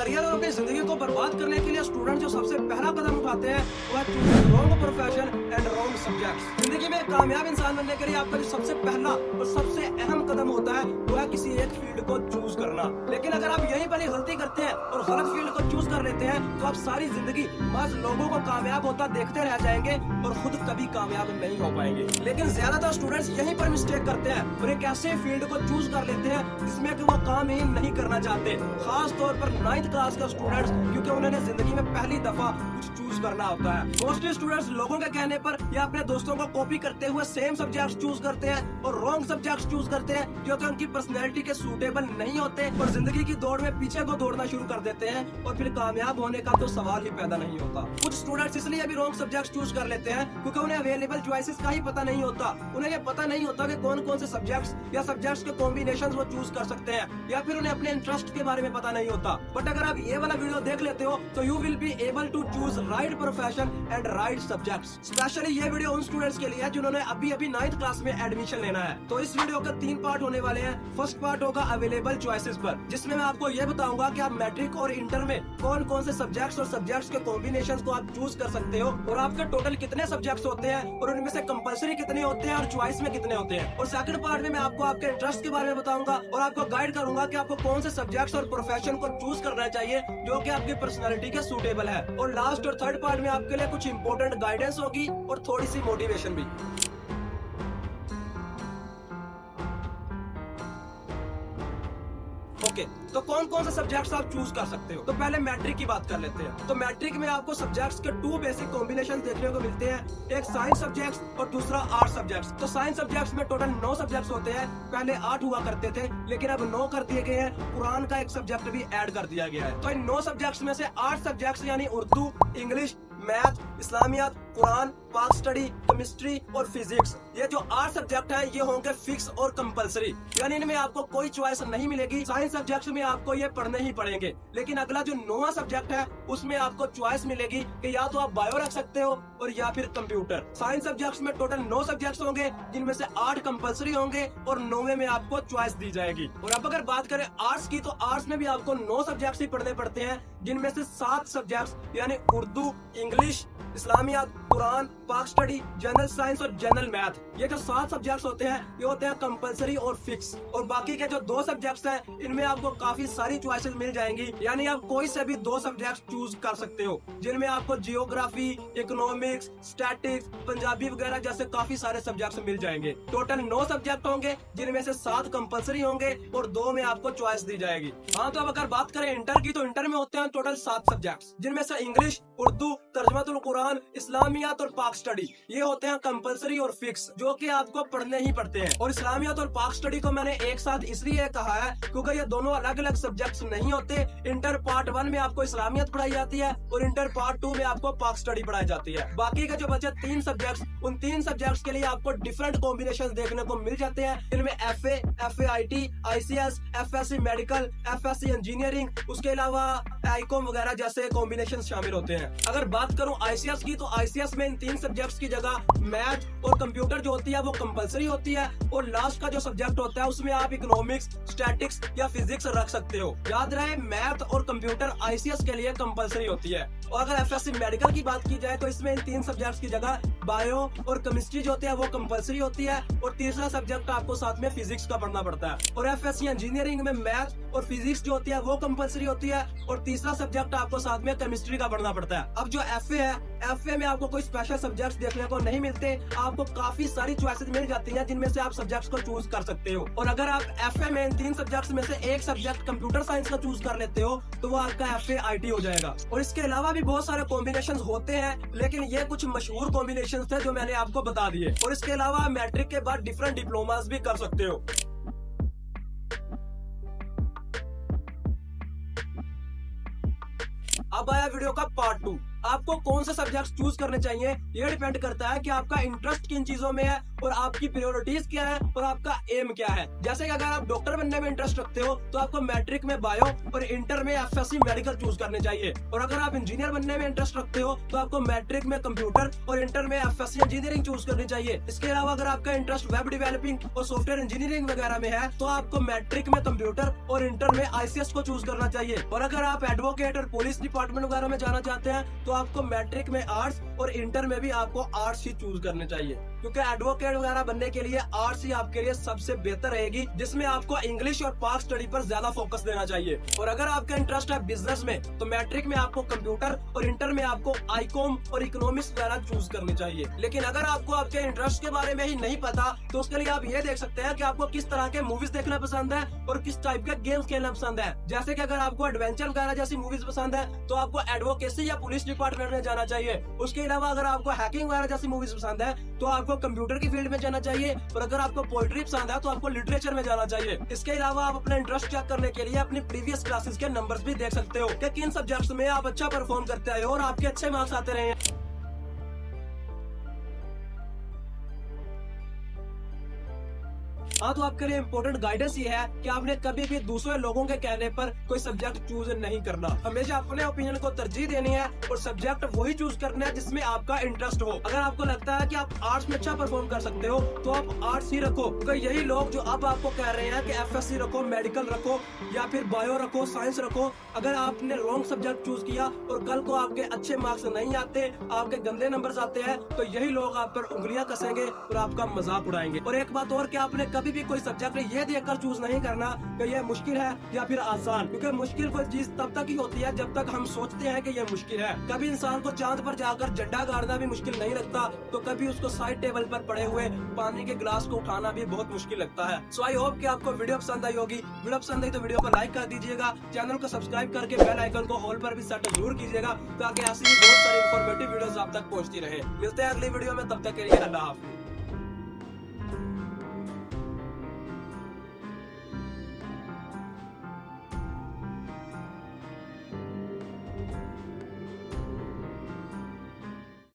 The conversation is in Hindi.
करियर और अपनी जिंदगी को बर्बाद करने के लिए स्टूडेंट जो सबसे पहला कदम उठाते हैं वह choose wrong profession and wrong subject. जिंदगी में एक कामयाब इंसान बनने के लिए आपका जो सबसे पहला और सबसे अहम कदम होता है वह किसी एक फील्ड को चूज करना। लेकिन अगर आप यही वाली गलती करते हैं और गलत फील्ड को चूज कर लेते हैं तो आप सारी जिंदगी बस लोगों को कामयाब होता देखते रह जाएंगे और खुद कभी कामयाब नहीं हो पाएंगे। लेकिन ज्यादातर स्टूडेंट्स यहीं पर मिस्टेक करते हैं और एक ऐसे फील्ड को चूज कर लेते हैं जिसमें कि वो काम ही नहीं करना चाहते। खास तौर पर 9th क्लास के स्टूडेंट्स, क्योंकि उन्होंने जिंदगी में पहली दफा कुछ चूज करना होता है। मोस्टली स्टूडेंट्स लोगों के कहने पर या अपने दोस्तों को कॉपी करते हुए सेम सब्जेक्ट्स चूज करते हैं और रॉन्ग सब्जेक्ट्स चूज करते हैं जो कि उनकी पर्सनैलिटी के सूटेबल नहीं होते और जिंदगी की दौड़ में पीछे को दौड़ना शुरू कर देते हैं और फिर कामयाब होने का तो सवाल ही पैदा नहीं होता। कुछ स्टूडेंट्स इसलिए भी रॉन्ग सब्जेक्ट्स चूज कर लेते हैं क्योंकि उन्हें अवेलेबल चॉइसेस का ही पता नहीं होता। उन्हें ये पता नहीं होता कि कौन कौन से सब्जेक्ट्स या सब्जेक्ट्स के कॉम्बिनेशंस वो चूज कर सकते हैं या फिर उन्हें अपने इंटरेस्ट के बारे में पता नहीं होता। बट अगर आप ये वाला वीडियो देख लेते हो तो you will be able to choose right profession and right subjects. Specially ये वीडियो उन स्टूडेंट्स के लिए है जिन्होंने अभी 9th क्लास में एडमिशन लेना है। तो इस वीडियो के 3 पार्ट होने वाले हैं। फर्स्ट पार्ट होगा अवेलेबल चॉइसेस पर, जिसमें मैं आपको ये बताऊंगा कि आप मैट्रिक और इंटर में कौन कौन से सब्जेक्ट्स और सब्जेक्ट्स के कॉम्बिनेशंस को आप चूज कर सकते हो और आपके टोटल कितने सब्जेक्ट्स होते हैं और उनमें से कंपलसरी कितने होते हैं और चॉइस में कितने होते हैं। और सेकंड पार्ट में मैं आपको आपके इंटरेस्ट के बारे में बताऊंगा और आपको गाइड करूंगा कि आपको कौन से सब्जेक्ट्स और प्रोफेशन को चूज करना चाहिए जो कि आपकी पर्सनालिटी के सूटेबल है। और लास्ट और थर्ड पार्ट में आपके लिए कुछ इंपॉर्टेंट गाइडेंस होगी और थोड़ी सी मोटिवेशन भी। ओके, तो कौन कौन से सब्जेक्ट्स आप चूज कर सकते हो। तो पहले मैट्रिक की बात कर लेते हैं। तो मैट्रिक में आपको सब्जेक्ट्स के 2 बेसिक कॉम्बिनेशन देखने को मिलते हैं, एक साइंस सब्जेक्ट्स और दूसरा आर्ट सब्जेक्ट्स। तो साइंस सब्जेक्ट्स में टोटल 9 सब्जेक्ट्स होते हैं, पहले 8 हुआ करते थे लेकिन अब 9 कर दिए गए हैं। कुरान का एक सब्जेक्ट भी ऐड कर दिया गया है। तो इन 9 सब्जेक्ट्स में से 8 सब्जेक्ट्स यानी उर्दू, इंग्लिश, मैथ, इस्लामियात, कुरान, पाक स्टडी, केमिस्ट्री और फिजिक्स, ये जो 8 सब्जेक्ट हैं ये होंगे फिक्स और कंपलसरी, यानी इनमें आपको कोई चॉइस नहीं मिलेगी। साइंस सब्जेक्ट्स में आपको ये पढ़ने ही पड़ेंगे। लेकिन अगला जो 9वां सब्जेक्ट है उसमें आपको चॉइस मिलेगी कि या तो आप बायो रख सकते हो और या फिर कंप्यूटर। साइंस सब्जेक्ट्स में टोटल 9 सब्जेक्ट्स होंगे जिनमें से 8 कंपलसरी होंगे और 9वें में आपको चॉइस दी जाएगी। और अब अगर बात करें आर्ट्स की तो आर्ट्स में भी आपको 9 सब्जेक्ट्स ही पढ़ने पड़ते हैं जिनमें से 7 सब्जेक्ट्स यानी उर्दू, इंग्लिश, इस्लामियात, कुरान, पाक स्टडी, जनरल साइंस और जनरल मैथ, ये जो 7 सब्जेक्ट्स होते हैं ये होते हैं कंपलसरी और फिक्स। और बाकी के जो 2 सब्जेक्ट्स हैं इनमें आपको काफी सारी चॉइसेस मिल जाएंगी, यानी आप कोई से भी 2 सब्जेक्ट्स चूज कर सकते हो जिनमें आपको जियोग्राफी, इकोनॉमिक्स, स्टैटिक्स, पंजाबी वगैरह जैसे काफी सारे सब्जेक्ट्स मिल जाएंगे। टोटल 9 सब्जेक्ट होंगे जिनमें से 7 कंपलसरी होंगे और 2 में आपको चॉइस दी जाएगी। हाँ, तो अब अगर बात करें इंटर की तो इंटर में होते हैं टोटल 7 सब्जेक्ट्स जिनमें से इंग्लिश, उर्दू, तर्जुमातुल कुरान, इस्लामियात और पाक स्टडी, ये होते हैं कंपलसरी और फिक्स जो कि आपको पढ़ने ही पड़ते हैं। और इस्लामियात और पाक स्टडी को मैंने एक साथ इसलिए कहा है क्योंकि ये दोनों अलग अलग सब्जेक्ट्स नहीं होते। इंटर पार्ट 1 में आपको इस्लामियत पढ़ाई जाती है और इंटर पार्ट 2 में आपको पाक स्टडी पढ़ाई जाती है। बाकी के जो बचे 3 सब्जेक्ट्स, उन 3 सब्जेक्ट्स के लिए आपको डिफरेंट कॉम्बिनेशन देखने को मिल जाते हैं। इनमें FA, FAIT, ICS, FSC medical, FSC engineering, उसके अलावा ICOM वगैरह जैसे कॉम्बिनेशन शामिल होते हैं। अगर बात करूं ICS की तो ICS में इन 3 सब्जेक्ट्स की जगह मैथ और कंप्यूटर जो होती है वो कंपलसरी होती है और लास्ट का जो सब्जेक्ट होता है उसमें आप इकोनॉमिक्स, स्टैटिक्स या फिजिक्स रख सकते हो। याद रहे, मैथ और कंप्यूटर ICS के लिए कंपलसरी होती है। और अगर FSC मेडिकल की बात की जाए तो इसमें इन 3 सब्जेक्ट्स की जगह बायो और केमिस्ट्री जो होती है वो कंपलसरी होती है और तीसरा सब्जेक्ट आपको साथ में फिजिक्स का पढ़ना पड़ता है। और FSC इंजीनियरिंग में मैथ और फिजिक्स जो होती है वो कंपलसरी होती है और तीसरा सब्जेक्ट आपको साथ में केमिस्ट्री का पढ़ना पड़ता है। अब जो FA है, FA में आपको कोई स्पेशल सब्जेक्ट्स देखने को नहीं मिलते, आपको काफी सारी चॉइसेस मिल जाती हैं जिनमें से आप सब्जेक्ट्स को चूज कर सकते हो। और अगर आप FA में इन 3 सब्जेक्ट्स में से एक सब्जेक्ट कंप्यूटर साइंस का चूज कर लेते हो तो वो आपका FAIT हो जाएगा। और इसके अलावा भी बहुत सारे कॉम्बिनेशंस होते हैं लेकिन ये कुछ मशहूर कॉम्बिनेशंस थे जो मैंने आपको बता दिए। और इसके अलावा मैट्रिक के बाद डिफरेंट डिप्लोमास भी कर सकते हो। अब आया वीडियो का पार्ट 2। आपको कौन से सब्जेक्ट्स चूज करने चाहिए ये डिपेंड करता है कि आपका इंटरेस्ट किन चीजों में है और आपकी प्रायोरिटीज क्या है और आपका एम क्या है। जैसे कि अगर आप डॉक्टर बनने में इंटरेस्ट रखते हो तो आपको मैट्रिक में बायो और इंटर में एफएससी मेडिकल चूज करने चाहिए। और अगर आप इंजीनियर बनने में इंटरेस्ट रखते हो तो आपको मैट्रिक में कंप्यूटर और इंटर में एफएससी इंजीनियरिंग चूज करनी चाहिए। इसके अलावा अगर आपका इंटरेस्ट वेब डेवलपिंग और सॉफ्टवेयर इंजीनियरिंग वगैरह में है तो आपको मैट्रिक में कंप्यूटर और इंटर में आईसीएस को चूज करना चाहिए। और अगर आप एडवोकेट और पुलिस डिपार्टमेंट वगैरह में जाना चाहते हैं तो आपको मैट्रिक में आर्ट्स और इंटर में भी आपको आर्ट्स ही चूज करने चाहिए, क्योंकि एडवोकेट वगैरह बनने के लिए आर्ट्स ही आपके लिए सबसे बेहतर रहेगी, जिसमें आपको इंग्लिश और पार्क स्टडी पर ज्यादा फोकस देना चाहिए। और अगर आपका इंटरेस्ट है बिजनेस में तो मैट्रिक में आपको कंप्यूटर और इंटर में आपको आईकॉम और इकोनॉमिक्स वगैरह चूज करनी चाहिए। लेकिन अगर आपको आपके इंटरेस्ट के बारे में ही नहीं पता तो उसके लिए आप ये देख सकते हैं कि आपको किस तरह के मूवीज देखना पसंद है और किस टाइप के गेम्स खेलना पसंद है। जैसे कि अगर आपको एडवेंचर वगैरह जैसी मूवीज पसंद है तो आपको एडवोकेसी या पुलिस डिपार्टमेंट में जाना चाहिए। उसके अलावा अगर आपको हैकिंग वगैरह जैसी मूवीज पसंद है तो आपको कंप्यूटर की फील्ड में जाना चाहिए। और अगर आपको पोएट्री पसंद है तो आपको लिटरेचर में जाना चाहिए। इसके अलावा आप अपना इंटरेस्ट चेक करने के लिए अपनी प्रीवियस क्लासेस के नंबर्स भी देख सकते हो कि किन सब्जेक्ट्स में आप अच्छा परफॉर्म करते आए हो और आपके अच्छे मार्क्स आते रहे हैं। हाँ, तो आपके लिए इम्पोर्टेंट गाइडेंस ये है कि आपने कभी भी दूसरे लोगों के कहने पर कोई सब्जेक्ट चूज नहीं करना। हमेशा अपने ओपिनियन को तरजीह देनी है और सब्जेक्ट वही चूज करना है जिसमें आपका इंटरेस्ट हो। अगर आपको लगता है कि आप आर्ट्स में अच्छा परफॉर्म कर सकते हो तो आप आर्ट्स ही रखो, क्योंकि यही लोग जो अब आपको कह रहे हैं कि एफएससी रखो, मेडिकल रखो या फिर बायो रखो, साइंस रखो, अगर आपने रॉन्ग सब्जेक्ट चूज किया और कल को आपके अच्छे मार्क्स नहीं आते, आपके गंदे नंबर्स आते हैं, तो यही लोग आप पर उंगलियां कसेंगे और आपका मजाक उड़ाएंगे। और एक बात और कि आपने कभी भी कोई सब्जेक्ट ये देखकर चूज नहीं करना कि ये मुश्किल है या फिर आसान, क्योंकि मुश्किल कोई चीज तब तक ही होती है जब तक हम सोचते हैं कि ये मुश्किल है। कभी इंसान को चांद पर जाकर झंडा गाड़ना भी मुश्किल नहीं लगता तो कभी उसको साइड टेबल पर पड़े हुए पानी के गिलास को उठाना भी बहुत मुश्किल लगता है। सो आई होप कि आपको वीडियो पसंद आई होगी। वीडियो पसंद आई तो वीडियो को लाइक कर दीजिएगा, चैनल को सब्सक्राइब करके बेल आइकन को ऑल पर भी सेट जरूर कीजिएगा ताकि ऐसी ही बहुत सारी इन्फॉर्मेटिव वीडियोस आप तक पहुंचती रहे। मिलते हैं अगली वीडियो में, तब तक के लिए अल्लाह हाफिज़।